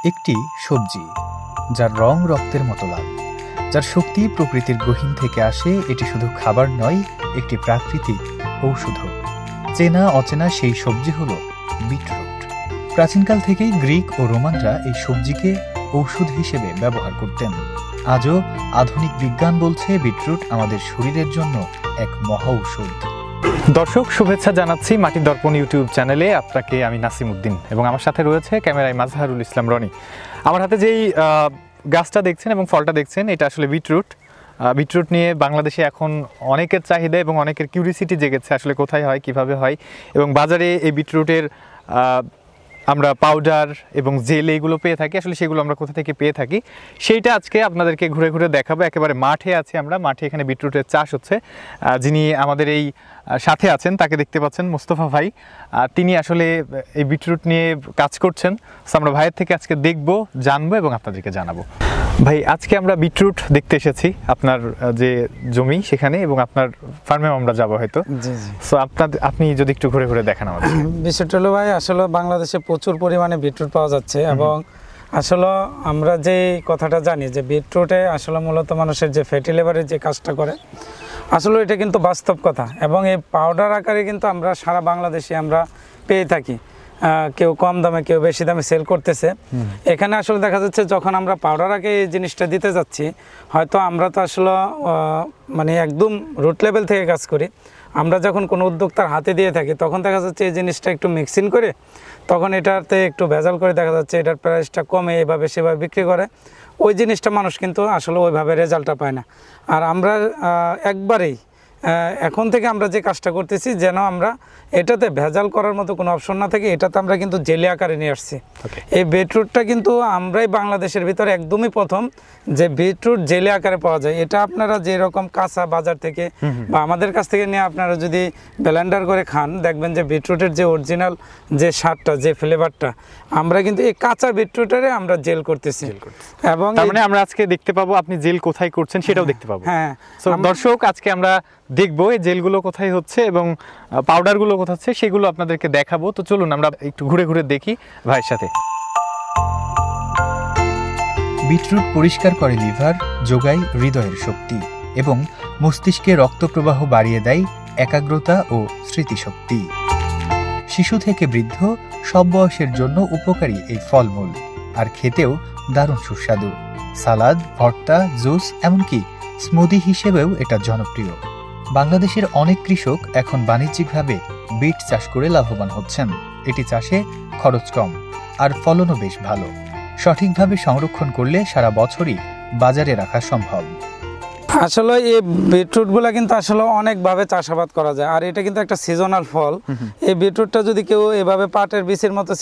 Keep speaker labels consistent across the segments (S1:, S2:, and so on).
S1: একটি সবজি যার রং রক্তের মতো লাল, যার শক্তি প্রকৃতির গহীন থেকে আসে। এটি শুধু খাবার নয়, একটি প্রাকৃতিক ঔষধ। চেনা অচেনা সেই সবজি হলো বিটরুট। প্রাচীনকাল থেকেই গ্রিক ও রোমানরা এই সবজিকে ঔষধ হিসেবে ব্যবহার করতেন। আজও আধুনিক বিজ্ঞান বলছে বিটরুট আমাদের শরীরের জন্য এক মহা ঔষধ।
S2: দর্শক, শুভেচ্ছা জানাচ্ছি মাটির দর্পণ ইউটিউব চ্যানেলে। আপনাকে আমি নাসিম উদ্দিন এবং আমার সাথে রয়েছে ক্যামেরায় মাজহারুল ইসলাম রনি। আমার হাতে যেই গাছটা দেখছেন এবং ফলটা দেখছেন, এটা আসলে বিটরুট। বিটরুট নিয়ে বাংলাদেশে এখন অনেকের চাহিদা এবং অনেকের কিউরিসিটি জেগেছে, আসলে কোথায় হয়, কিভাবে হয়, এবং বাজারে এই বিটরুটের আমরা পাউডার এবং জেল এইগুলো পেয়ে থাকি। আসলে সেগুলো আমরা কোথা থেকে পেয়ে থাকি সেইটা আজকে আপনাদেরকে ঘুরে ঘুরে দেখাবো। একেবারে মাঠে আছি আমরা, মাঠে এখানে বিটরুটের চাষ হচ্ছে। যিনি আমাদের এই সাথে আছেন তাকে দেখতে পাচ্ছেন, মোস্তফা ভাই। তিনি আসলে এই বিটরুট নিয়ে কাজ করছেন। সো আমরা ভাইয়ের থেকে আজকে দেখবো, জানবো এবং আপনাদেরকে জানাবো। ভাই, আজকে আমরা বিটরুট দেখতে এসেছি আপনার যে জমি সেখানে, এবং আপনার ফার্মেও আমরা যাবো হয়তো। সো আপনি যদি একটু ঘুরে ঘুরে দেখান আমাদের।
S3: বিষয়টা হলো ভাই, আসলে বাংলাদেশে প্রচুর পরিমাণে বিটরুট পাওয়া যাচ্ছে, এবং আসলে আমরা যে কথাটা জানি যে বিটরুটে আসলে মূলত মানুষের যে ফ্যাটি লিভারের যে কাজটা করে, আসলে এটা কিন্তু বাস্তব কথা। এবং এই পাউডার আকারে কিন্তু আমরা সারা বাংলাদেশে আমরা পেয়ে থাকি। কেউ কম দামে, কেউ বেশি দামে সেল করতেছে। এখানে আসলে দেখা যাচ্ছে যখন আমরা পাউডার আগে এই জিনিসটা দিতে যাচ্ছি, হয়তো আমরা তো আসলে মানে একদম রুট লেভেল থেকে কাজ করি। আমরা যখন কোনো উদ্যোক্তার হাতে দিয়ে থাকি, তখন দেখা যাচ্ছে এই জিনিসটা একটু মিক্সিং করে, তখন এটাতে একটু ভেজাল করে দেখা যাচ্ছে এটার প্রাইসটা কমে এভাবে সেভাবে বিক্রি করে। ওই জিনিসটা মানুষ কিন্তু আসলে ওইভাবে রেজাল্টটা পায় না। আর আমরা একবারেই এখন থেকে আমরা যে কাজটা করতেছি, যেন আমরা এটাতে ভেজাল করার মতো কোনো অপশন না থাকে, এটাতে আমরা কিন্তু জেলি আকারে নিয়ে আসছি। এই বিটরুটটা কিন্তু আমরাই বাংলাদেশের ভিতরে একদমই প্রথম যে বিটরুট জেলি আকারে পাওয়া যায়। এটা আপনারা যেরকম কাঁচা বাজার থেকে বা আমাদের কাছ থেকে নিয়ে আপনারা যদি ব্লেন্ডার করে খান, দেখবেন যে বিটরুটের যে অরিজিনাল যে স্বাদটা, যে ফ্লেভারটা, আমরা কিন্তু এই কাঁচা বিটরুটেরে আমরা জেল করতেছি। এবং
S2: তার মানে আমরা আজকে দেখতে পাবো আপনি জেল কোথায় করছেন সেটাও দেখতে পাবো।
S3: হ্যাঁ,
S2: দর্শক, আজকে আমরা দেখবো এই জেলগুলো কোথায় হচ্ছে এবং পাউডারগুলো কোথায় হচ্ছে সেগুলো আপনাদেরকে দেখাবো। তো চলুন আমরা একটু ঘুরে ঘুরে দেখি ভাইয়ের সাথে।
S1: বিটরুট পরিষ্কার করে লিভার, যোগায় হৃদয়ের শক্তি এবং মস্তিষ্কে রক্ত প্রবাহ বাড়িয়ে দেয় একাগ্রতা ও স্মৃতিশক্তি। শিশু থেকে বৃদ্ধ সব বয়সের জন্য উপকারী এই ফলমূল, আর খেতেও দারুণ সুস্বাদু। সালাদ, ভর্তা, জুস, এমনকি স্মুদি হিসেবেও এটা জনপ্রিয়। বাংলাদেশের অনেক কৃষক এখন বাণিজ্যিকভাবে বিট চাষ করে লাভবান হচ্ছেন। এটি চাষে খরচ কম আর ফলনও বেশ ভালো। সঠিকভাবে সংরক্ষণ করলে সারা বছরই বাজারে রাখা সম্ভব।
S3: আসলে এই বিটরুটগুলো কিন্তু আসলে অনেকভাবে চাষাবাদ করা যায়, আর এটা কিন্তু একটা সিজনাল ফল। এই বিটরুটটা যদি কেউ এভাবে পাটের বীজের মতো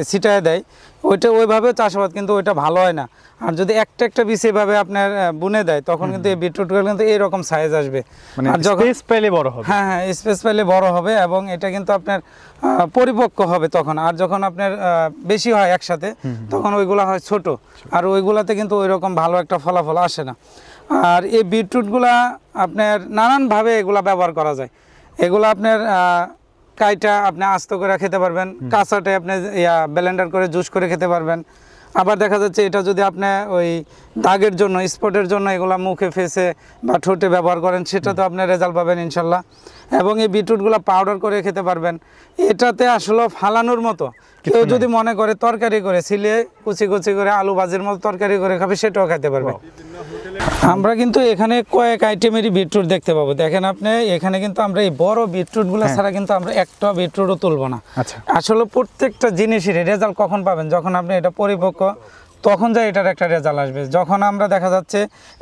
S3: ছিটায় দেয়, ওইটা ওইভাবে চাষাবাদ কিন্তু ওইটা ভালো হয় না। আর যদি একটা একটা বীজ এভাবে আপনার বুনে দেয়, তখন কিন্তু এই বিটরুটগুলো কিন্তু এইরকম সাইজ আসবে।
S2: আর যখন স্পেস পেলে বড় হবে,
S3: হ্যাঁ, স্পেস পেলে বড় হবে, এবং এটা কিন্তু আপনার পরিপক্ক হবে তখন। আর যখন আপনার বেশি হয় একসাথে, তখন ওইগুলা হয় ছোট, আর ওইগুলাতে কিন্তু ওইরকম ভালো একটা ফলাফল আসে না। আর এই বিটরুটগুলা আপনার নানানভাবে এগুলা ব্যবহার করা যায়। এগুলো আপনার কাইটা আপনি আস্ত করে খেতে পারবেন, কাঁচাটে আপনি ব্লেন্ডার করে জুস করে খেতে পারবেন। আবার দেখা যাচ্ছে এটা যদি আপনি ওই দাগের জন্য, স্পটের জন্য এগুলা মুখে, ফেসে বা ঠোঁটে ব্যবহার করেন, সেটাতে আপনি রেজাল্ট পাবেন ইনশাল্লাহ। এবং এই বিটরুটগুলো পাউডার করে খেতে পারবেন। এটাতে আসলে ফালানোর মতো, কেউ যদি মনে করে তরকারি করে ছিলে কুচি কুচি করে আলু ভাজির মতো তরকারি করে খাবে, সেটাও খেতে পারবে। আমরা কিন্তু এখানে কয়েক আইটেমেরই বিটরুট দেখতে পাবো। দেখেন আপনি, এখানে কিন্তু আমরা এই বড় বিটরুটগুলো ছাড়া কিন্তু আমরা একটা বিটরুটও তুলবো না। আসলে প্রত্যেকটা জিনিসেরই রেজাল্ট কখন পাবেন, যখন আপনি এটা পরিপক্ক, তখন যা এটার একটা রেজাল্ট আসবে। যখন আমরা দেখা যাচ্ছে,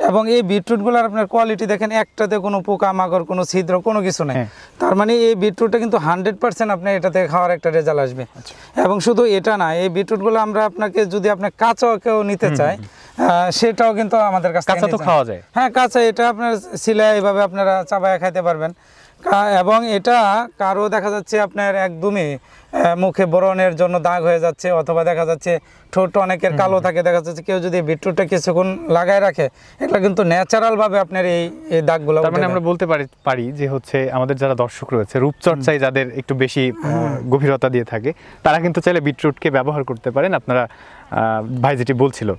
S3: এবং এই বিটরুটগুলোর আপনার কোয়ালিটি দেখেন, একটাতে কোনো পোকা মাকড়, কোনো ছিদ্র, কোনো কিছু নেই। তার মানে এই বিটরুটটা কিন্তু 100% আপনি এটাতে খাওয়ার একটা রেজাল্ট আসবে। এবং শুধু এটা না, এই বিটরুটগুলো আমরা আপনাকে যদি আপনি কাঁচা কেউ নিতে চাই, সেটাও কিন্তু আমাদের কাছে
S2: কাঁচা তো খাওয়া যায়।
S3: হ্যাঁ, কাঁচা এটা আপনার ছিলে এইভাবে আপনারা চাবায়া খাইতে পারবেন। এবং এটা কারো দেখা যাচ্ছে আপনার একদমই মুখে ব্রণের জন্য দাগ হয়ে যাচ্ছে, অথবা দেখা যাচ্ছে ঠোঁট অনেকের কালো থাকে, দেখা যাচ্ছে কেউ যদি বিটরুটটা কিছুক্ষণ লাগায় রাখে, এটা কিন্তু ন্যাচারাল ভাবে আপনার এই দাগগুলো।
S2: তার মানে আমরা বলতে পারি যে হচ্ছে আমাদের যারা দর্শক রয়েছে, রূপচর্চায় যাদের একটু বেশি গভীরতা দিয়ে থাকে, তারা কিন্তু চাইলে বিটরুটকে ব্যবহার করতে পারেন। আপনারা ভাই যেটি বলছিল।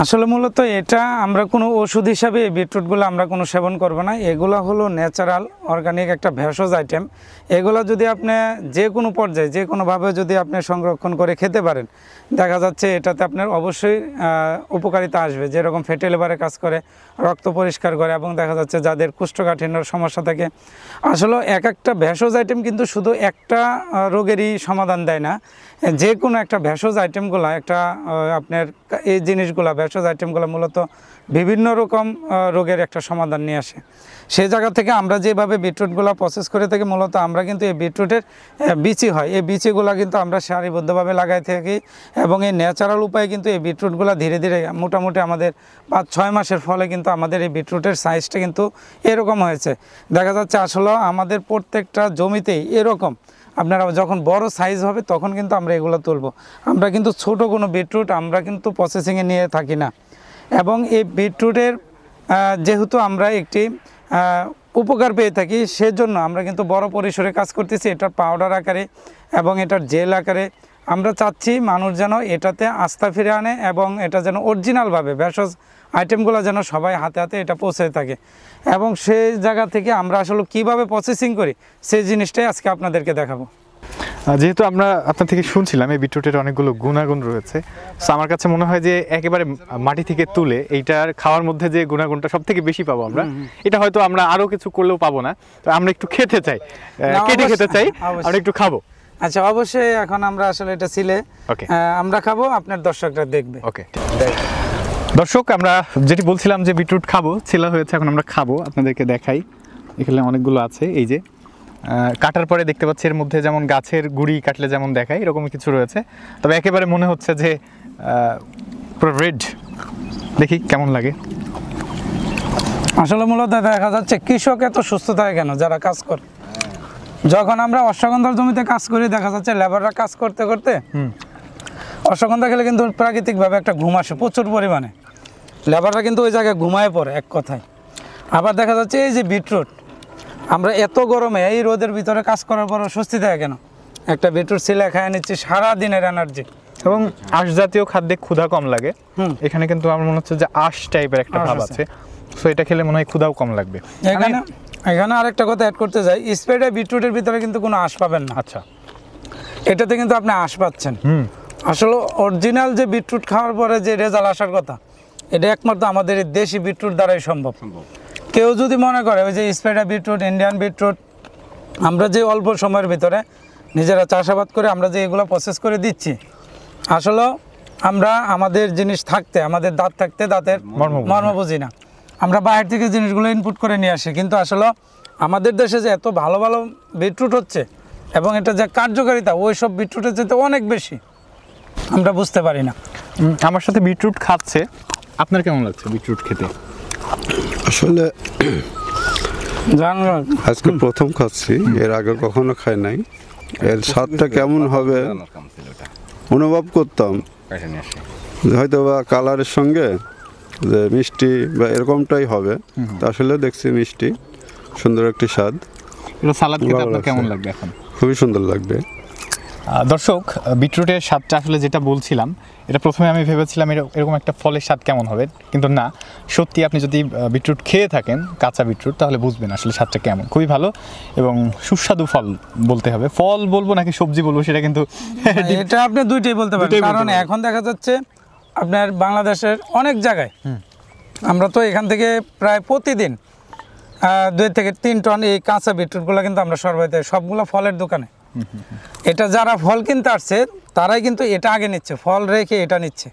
S3: আসলে মূলত এটা আমরা কোনো ওষুধ হিসাবে এই বিটরুটগুলো আমরা কোনো সেবন করব না। এগুলো হলো ন্যাচারাল অর্গানিক একটা ভেষজ আইটেম। এগুলো যদি আপনি যে কোনো পর্যায়ে যে কোনোভাবে যদি আপনি সংরক্ষণ করে খেতে পারেন, দেখা যাচ্ছে এটাতে আপনার অবশ্যই উপকারিতা আসবে। যেরকম ফ্যাটি লিভারে কাজ করে, রক্ত পরিষ্কার করে, এবং দেখা যাচ্ছে যাদের কোষ্ঠকাঠিন্যর সমস্যা থাকে। আসলে এক একটা ভেষজ আইটেম কিন্তু শুধু একটা রোগেরই সমাধান দেয় না। যে কোনো একটা ভেষজ আইটেমগুলো একটা আপনার এই জিনিসগুলো ভেষজ আইটেমগুলো মূলত বিভিন্ন রকম রোগের একটা সমাধান নিয়ে আসে। সেই জায়গা থেকে আমরা যেভাবে বিটরুটগুলো প্রসেস করে থাকি, মূলত আমরা কিন্তু এই বিটরুটের বিচি হয়, এই বিচিগুলো কিন্তু আমরা সারিবদ্ধভাবে লাগাই থাকি, এবং এই ন্যাচারাল উপায়ে কিন্তু এই বিটরুটগুলো ধীরে ধীরে মোটামুটি আমাদের 5-6 মাসের ফলে কিন্তু আমাদের এই বিটরুটের সাইজটা কিন্তু এরকম হয়েছে। দেখা যাচ্ছে আসলে আমাদের প্রত্যেকটা জমিতেই এরকম আপনারা যখন বড় সাইজ হবে তখন কিন্তু আমরা এগুলো তুলব। আমরা কিন্তু ছোট কোনো বিটরুট আমরা কিন্তু প্রসেসিংয়ে নিয়ে থাকি না। এবং এই বিটরুটের যেহেতু আমরা একটি উপকার পেয়ে থাকি, সেজন্য আমরা কিন্তু বড় পরিসরে কাজ করতেছি এটার পাউডার আকারে এবং এটার জেল আকারে। আমরা চাচ্ছি মানুষ যেন এটাতে আস্থা ফিরে আনে, এবং এটা যেন অরিজিনালভাবে ভেষজ আইটেমগুলো যেন সবাই হাতে হাতে এটা পৌঁছে থাকে। এবং সেই জায়গা থেকে আমরা আসলে কীভাবে প্রসেসিং করি সেই জিনিসটাই আজকে আপনাদেরকে দেখাবো।
S2: যেহেতু আমরা আপনার থেকে শুনছিলাম এই বিটরুটের অনেকগুলো গুণাগুণ রয়েছে, সো আমার কাছে মনে হয় যে একেবারে মাটি থেকে তুলে এইটার খাওয়ার মধ্যে যে গুণাগুণটা সব থেকে বেশি পাবো আমরা, এটা হয়তো আমরা আরও কিছু করলেও পাবো না। তো আমরা একটু খেতে চাই, কেটে খেতে চাই, আমরা একটু খাবো।
S3: আচ্ছা, অবশ্যই এখন আমরা আসলে এটা ছিলে আমরা খাবো, আপনার দর্শকরা দেখবে।
S2: ওকে দর্শক, আমরা যেটি বলছিলাম যে বিটরুট খাবো, ছিলা হয়েছে, এখন আমরা খাবো, আপনাদেরকে দেখাই। এখানে অনেকগুলো আছে, এই যে কাটার পরে দেখতে পাচ্ছি এর মধ্যে যেমন গাছের গুড়ি কাটলে যেমন দেখায় এরকম কিছু রয়েছে, তবে একেবারে মনে হচ্ছে যে পুরো রেড। দেখি কেমন লাগে।
S3: আসলে মূলত দেখা যাচ্ছে কৃষক এত সুস্থ থাকে কেন, যারা কাজ করে। যখন আমরা অশ্বগন্ধার জমিতে কাজ করি, দেখা যাচ্ছে লেবাররা কাজ করতে করতে অশ্বগন্ধা খেলে কিন্তু প্রাকৃতিকভাবে একটা ঘুম আসে প্রচুর পরিমাণে। লেবাররা কিন্তু ওই জায়গায় ঘুমায় পড়ে এক কথায়। আবার দেখা যাচ্ছে এই যে বিটরুট, আমরা এত গরমে এই রোদের ভিতরে কাজ করার পরও স্বস্তি থাকে কেন, একটা বিটরুট ছিলে খায় নিচ্ছি সারাদিনের এনার্জি।
S2: এবং আঁশ জাতীয় খাদ্যে ক্ষুধা কম লাগে। এখানে কিন্তু আমার মনে হচ্ছে যে আঁশ টাইপের একটা ভাব আছে, সো এটা খেলে মনে হয় ক্ষুধাও কম লাগবে।
S3: এখানে আরেকটা কথা অ্যাড করতে চাই, স্প্রেড বিটরুটের ভিতরে কিন্তু কোনো আঁশ পাবেন না।
S2: আচ্ছা,
S3: এটাতে কিন্তু আপনি আঁশ পাচ্ছেন। আসলে অরিজিনাল যে বিটরুট খাওয়ার পরে যে রেজাল্ট আসার কথা, এটা একমাত্র আমাদের এই দেশি বিটরুট দ্বারাই সম্ভব। কেউ যদি মনে করে ওই যে স্প্রেড বিটরুট, ইন্ডিয়ান বিটরুট, আমরা যে অল্প সময়ের ভিতরে নিজেরা চাষাবাদ করে আমরা যে এগুলো প্রসেস করে দিচ্ছি, আসলে আমরা আমাদের জিনিস থাকতে, আমাদের দাঁত থাকতে দাঁতের মর্ম বুঝি না। আমরা বাইরে থেকে জিনিসগুলো ইনপুট করে নিয়ে আসি, কিন্তু আসলে আমাদের দেশে যে এত ভালো ভালো বিটরুট হচ্ছে এবং এটা যে কার্যকারিতা ওই সব বিটরুটের যেতে অনেক বেশি, আমরা বুঝতে পারি না।
S2: আমার সাথে বিটরুট খাচ্ছে, আপনার কেমন লাগছে বিটরুট খেতে?
S4: আসলে আজকে প্রথম খাচ্ছি, এর আগে কখনো খাই নাই। এর স্বাদটা কেমন হবে অনুভব করতাম, হয়তো বা কালারের সঙ্গে যে মিষ্টি বা এরকমটাই হবে, তা আসলে দেখছি মিষ্টি, সুন্দর একটি স্বাদ।
S2: সালাদ খেতে আপনার কেমন লাগবে এখন?
S4: খুবই সুন্দর লাগবে।
S2: দর্শক, বিটরুটের স্বাদটা আসলে যেটা বলছিলাম, এটা প্রথমে আমি ভেবেছিলাম এরকম একটা ফলের স্বাদ কেমন হবে, কিন্তু না, সত্যি আপনি যদি বিটরুট খেয়ে থাকেন, কাঁচা বিটরুট, তাহলে বুঝবেন আসলে স্বাদটা কেমন। খুবই ভালো এবং সুস্বাদু ফল বলতে হবে। ফল বলবো নাকি সবজি বলবো সেটা কিন্তু
S3: এটা আপনি দুইটাই বলতে পারেন, কারণ এখন দেখা যাচ্ছে আপনার বাংলাদেশের অনেক জায়গায় আমরা তো এখান থেকে প্রায় প্রতিদিন 2 থেকে 3 টন এই কাঁচা বিটরুটগুলো কিন্তু আমরা সরবরাহ করি, সবগুলো ফলের দোকানে। এটা যারা ফল কিনতে আসছে তারাই কিন্তু এটা আগে নিচ্ছে, ফল রেখে এটা নিচ্ছে,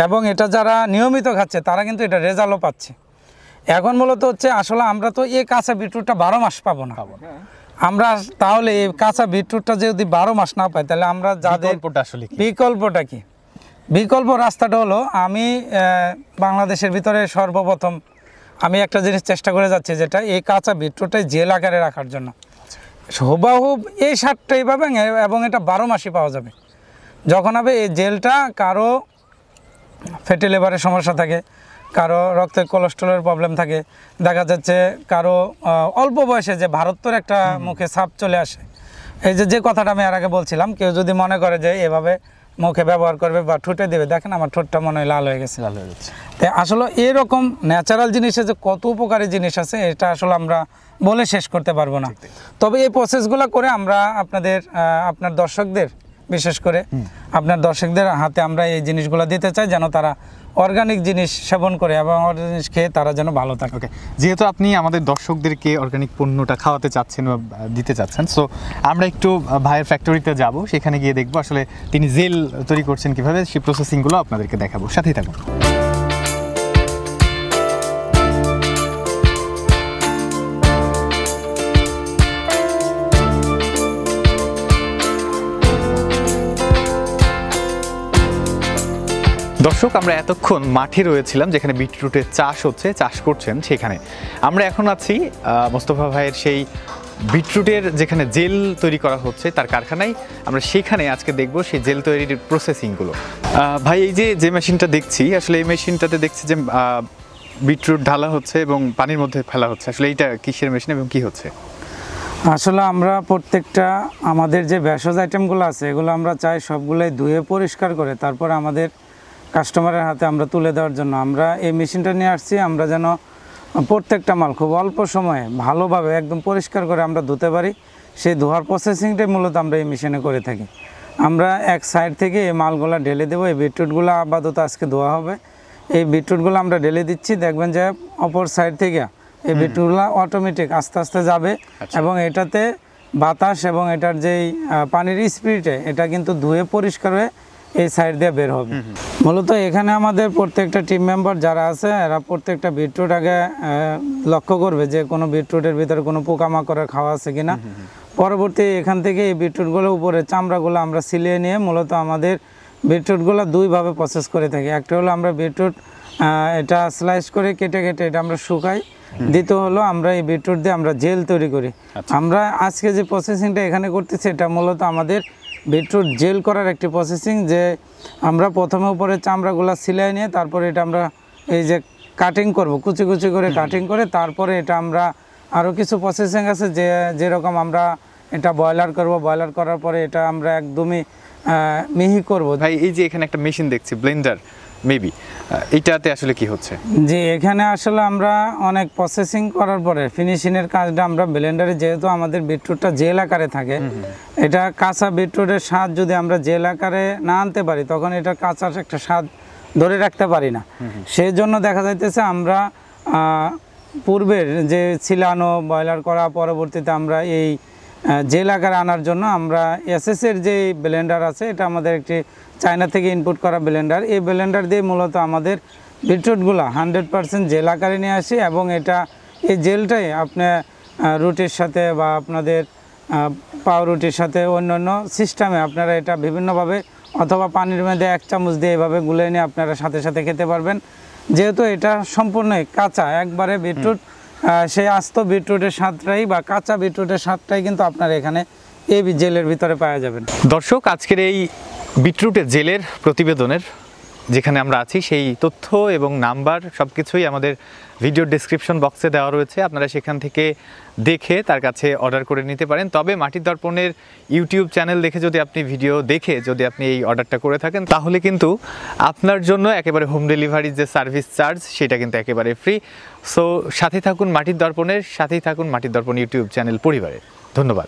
S3: এবং এটা যারা নিয়মিত খাচ্ছে তারা কিন্তু এটা রেজাল্টও পাচ্ছে। এখন মূলত হচ্ছে আসলে আমরা তো এই কাঁচা বিটরুটটা 12 মাস পাবো না। আমরা তাহলে এই কাঁচা বিটরুটটা যদি 12 মাস না পাই, তাহলে আমরা যাদের বিকল্পটা কি? বিকল্প রাস্তাটা হলো, আমি বাংলাদেশের ভিতরে সর্বপ্রথম আমি একটা জিনিস চেষ্টা করে যাচ্ছি, যেটা এই কাঁচা বিটরুটটাই জেল আকারে রাখার জন্য। হুবহুব এই স্বাদটাই পাবেন এবং এটা 12 মাসই পাওয়া যাবে। যখন হবে এই জেলটা, কারো ফ্যাটি লিভারের সমস্যা থাকে, কারো রক্তে কোলেস্ট্রলের প্রবলেম থাকে, দেখা যাচ্ছে কারো অল্প বয়সে যে ভারতের একটা মুখে ছাপ চলে আসে, এই যে কথাটা আমি এর আগে বলছিলাম, কেউ যদি মনে করে যে এভাবে মুখে ব্যবহার করবে বা ঠোঁটে দেবে, দেখেন আমার ঠোঁটটা মনে হয় লাল হয়ে গেছে। তাই আসলে এরকম ন্যাচারাল জিনিসে যে কত উপকারী জিনিস আছে এটা আসলে আমরা বলে শেষ করতে পারবো না। তবে এই প্রসেসগুলো করে আমরা আপনার দর্শকদের, বিশেষ করে আপনার দর্শকদের হাতে আমরা এই জিনিসগুলো দিতে চাই, যেন তারা অর্গানিক জিনিস সেবন করে এবং অর্গানিক জিনিস খেয়ে তারা যেন ভালো থাকে।
S2: ওকে, যেহেতু আপনি আমাদের দর্শকদেরকে অর্গানিক পণ্যটা খাওয়াতে চাচ্ছেন বা দিতে চাচ্ছেন, সো আমরা একটু ভাইয়ের ফ্যাক্টরিতে যাব, সেখানে গিয়ে দেখবো আসলে তিনি জেল তৈরি করছেন কীভাবে, সেই প্রসেসিংগুলো আপনাদেরকে দেখাবো, সাথেই থাকুন। দর্শক, আমরা এতক্ষণ মাঠে রয়েছিলাম যেখানে বিটরুটের চাষ করছেন সেখানে। আমরা এখন আছি মোস্তফা ভাইয়ের সেই বিটরুটের যেখানে জেল তৈরি করা হচ্ছে তার কারখানায়। আমরা সেখানে আজকে দেখব সেই জেল তৈরির প্রসেসিংগুলো। ভাই, এই যে মেশিনটা দেখছি, আসলে এই মেশিনটাতে দেখছি যে বিটরুট ঢালা হচ্ছে এবং পানির মধ্যে ফেলা হচ্ছে, আসলে এইটা কিসের মেশিন এবং কি হচ্ছে?
S3: আসলে আমরা প্রত্যেকটা আমাদের যে ভেষজ আইটেমগুলো আছে এগুলো আমরা চাই সবগুলোই ধুয়ে পরিষ্কার করে তারপর আমাদের কাস্টমারের হাতে আমরা তুলে দেওয়ার জন্য আমরা এই মেশিনটা নিয়ে আসছি। আমরা যেন প্রত্যেকটা মাল খুব অল্প সময়ে ভালোভাবে একদম পরিষ্কার করে আমরা ধুতে পারি, সেই ধোয়ার প্রসেসিংটাই মূলত আমরা এই মেশিনে করে থাকি। আমরা এক সাইড থেকে এই মালগুলো ঢেলে দেবো। এই বিটরুটগুলো আপাতত আজকে ধোয়া হবে। এই বিটরুটগুলো আমরা ঢেলে দিচ্ছি, দেখবেন যে অপর সাইড থেকে এই বিটরুটগুলো অটোমেটিক আস্তে আস্তে যাবে এবং এটাতে বাতাস এবং এটার যেই পানির স্পিরিটে এটা কিন্তু ধুয়ে পরিষ্কার হয়ে এই সাইড দিয়ে বের হবে। মূলত এখানে আমাদের প্রত্যেকটা টিম মেম্বার যারা আছে এরা প্রত্যেকটা বিটরুট আগে লক্ষ্য করবে যে কোনো বিটরুটের ভিতরে কোনো পোকামাকড়ের খাওয়া আছে কিনা। পরবর্তী এখান থেকে এই বিটরুটগুলো উপরে চামড়াগুলো আমরা সিলিয়ে নিয়ে মূলত আমাদের বিটরুটগুলো দুইভাবে প্রসেস করে থাকি। একটা হলো আমরা বিটরুট এটা স্লাইস করে কেটে এটা আমরা শুকাই। দ্বিতীয় হলো আমরা এই বিটরুট দিয়ে আমরা জেল তৈরি করি। আমরা আজকে যে প্রসেসিংটা এখানে করতেছি এটা মূলত আমাদের বিটরুট জেল করার একটি প্রসেসিং, যে আমরা প্রথমে উপরে চামড়াগুলো সিলাই নিয়ে তারপরে এটা আমরা এই যে কাটিং করব, কুচি কুচি করে কাটিং করে তারপরে এটা আমরা আরও কিছু প্রসেসিং আছে যেরকম আমরা এটা বয়লার করব, বয়লার করার পরে এটা আমরা একদমই মিহি করব।
S2: ভাই, এই যে এখানে একটা মেশিন দেখছি ব্লেন্ডার, মেবি এটাতে আসলে কি হচ্ছে?
S3: জি, এখানে আসলে আমরা অনেক প্রসেসিং করার পরে ফিনিশিংয়ের কাজটা আমরা ব্লেন্ডারে, যেহেতু আমাদের বিটরুটটা জেল আকারে থাকে, এটা কাঁচা বিটরুটের স্বাদ যদি আমরা জেল আকারে না আনতে পারি তখন এটা কাঁচার একটা স্বাদ ধরে রাখতে পারি না। সেই জন্য দেখা যাইতেছে আমরা পূর্বের যে ছিলানো বয়লার করা পরবর্তীতে আমরা এই জেল আকারে আনার জন্য আমরা এসএসের যে ব্লেন্ডার আছে এটা আমাদের একটি চায়না থেকে ইনপুট করা ব্লেন্ডার। এই ব্লেন্ডার দিয়ে মূলত আমাদের বিটরুটগুলো 100% জেল আকারে নিয়ে আসি এবং এই জেলটাই আপনি রুটির সাথে বা আপনাদের পাউরুটির সাথে অন্যান্য সিস্টেমে আপনারা এটা বিভিন্নভাবে অথবা পানির মধ্যে 1 চামচ দিয়ে এভাবে গুলে নিয়ে আপনারা সাথে সাথে খেতে পারবেন। যেহেতু এটা সম্পূর্ণই কাঁচা, একবারে বিটরুট, সেই আস্ত বিটরুটের স্বাদটাই বা কাঁচা বিটরুটের স্বাদটাই কিন্তু আপনারা এখানে এই জেলের ভিতরে পাওয়া যাবেন।
S2: দর্শক, আজকের এই বিটরুটের জেলের প্রতিবেদনের যেখানে আমরা আছি সেই তথ্য এবং নাম্বার সব কিছুই আমাদের ভিডিও ডেসক্রিপশন বক্সে দেওয়া রয়েছে, আপনারা সেখান থেকে দেখে তার কাছে অর্ডার করে নিতে পারেন। তবে মাটির দর্পণের ইউটিউব চ্যানেল দেখে যদি আপনি ভিডিও দেখে যদি আপনি এই অর্ডারটা করে থাকেন তাহলে কিন্তু আপনার জন্য একেবারে হোম ডেলিভারির যে সার্ভিস চার্জ সেটা কিন্তু একেবারে ফ্রি। সো সাথে থাকুন মাটির দর্পণের, সাথেই থাকুন মাটির দর্পণ ইউটিউব চ্যানেল পরিবারে। ধন্যবাদ।